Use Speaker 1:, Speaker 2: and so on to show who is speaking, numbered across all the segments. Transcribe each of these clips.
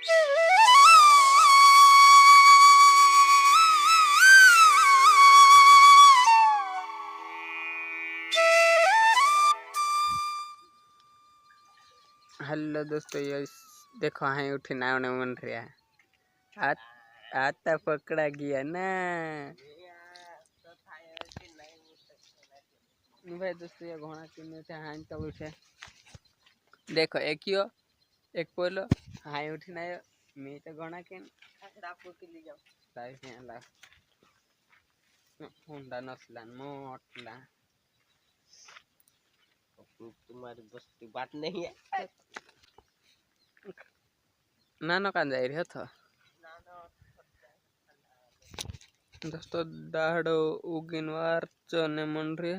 Speaker 1: Hello दोस्तों, ये देखो हाँ उठी ना मन रहा आता पकड़ा गया ना भाई। दोस्तों ये घोड़ा के हाँ तो उठे देखो एक पोलो हाँ उठी ना मैं तो घोड़ा के ले जाओ होंडा नसला मोटला
Speaker 2: तुम्हारी बस की बात नहीं है
Speaker 1: ना कान जाए रहे था दोस्तों। दाढ़ो उगिनवार चने मन रही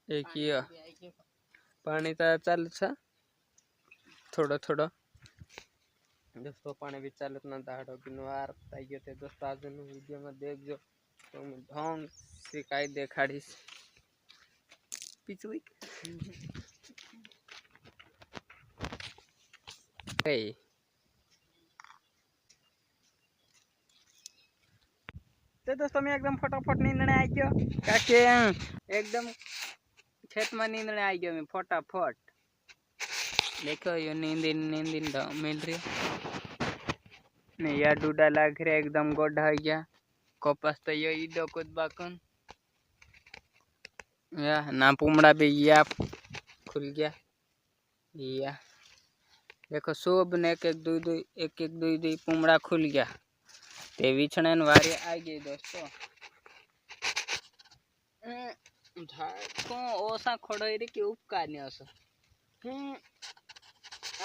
Speaker 1: एक पानी तो चल थोड़ा थोड़ा दोस्तों पानी भी चल ना दाढ़ो गिनवार ताइए थे दोस्तों। आज वीडियो में देख जो तो ढंग सिकाई देखाड़ी पिछुई तो दोस्तों मैं एकदम फटाफट नींदने आई गयो काके एकदम खेत में नींदने आई गयो मैं फटाफट। देखो ये नींद मिल रही नहीं यार डूडा लग रहा एकदम गोड्ढा गया कपास तो ये ईडो कुछ बाकन या ना पुमड़ा भी या खुल गया या देखो सब ने एक दो पुमड़ा खुल गया ते विछणे वारी आ गई दोस्तों। झाड़को ओसा खड़ोई रे कि उपकार नहीं ओसा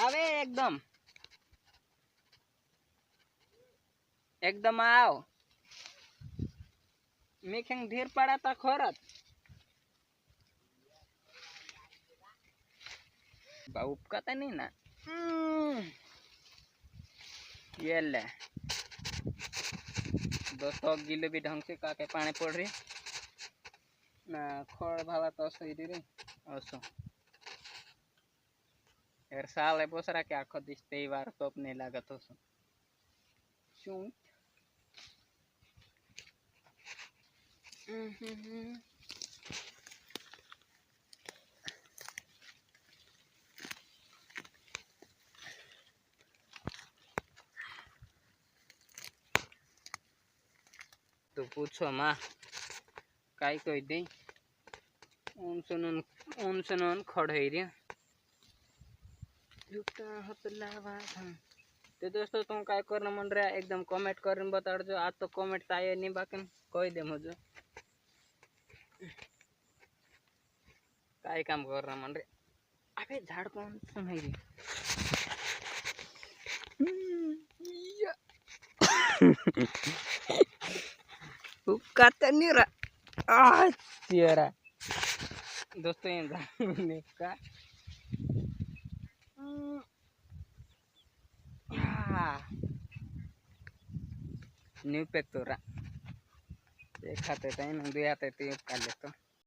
Speaker 1: आवे एकदम आओ मैं खेंग ढेर पड़ा था खरत उपकाता नहीं ना ये ले दोस्तों गिले भी ढंग से काके पानी पड़ रही ना खड़ भावा तो सही रे असो यार साल है बोसरा के आखो दिसते बार तो अपने लागत हो शू तो पूछो माँ काई कोई दे उन खड़े रे तो दोस्तों तुम काय करना मन रहा एकदम कमेंट कर बता दो। आज तो कमेंट आए नहीं बाकी कोई दे मुझे काय काम करना मन रहा अबे झाड़ कौन सुनाई रही नहीं रहा दोस्तों ये का न्यू पे तो देखा थे दुआते कर ले तो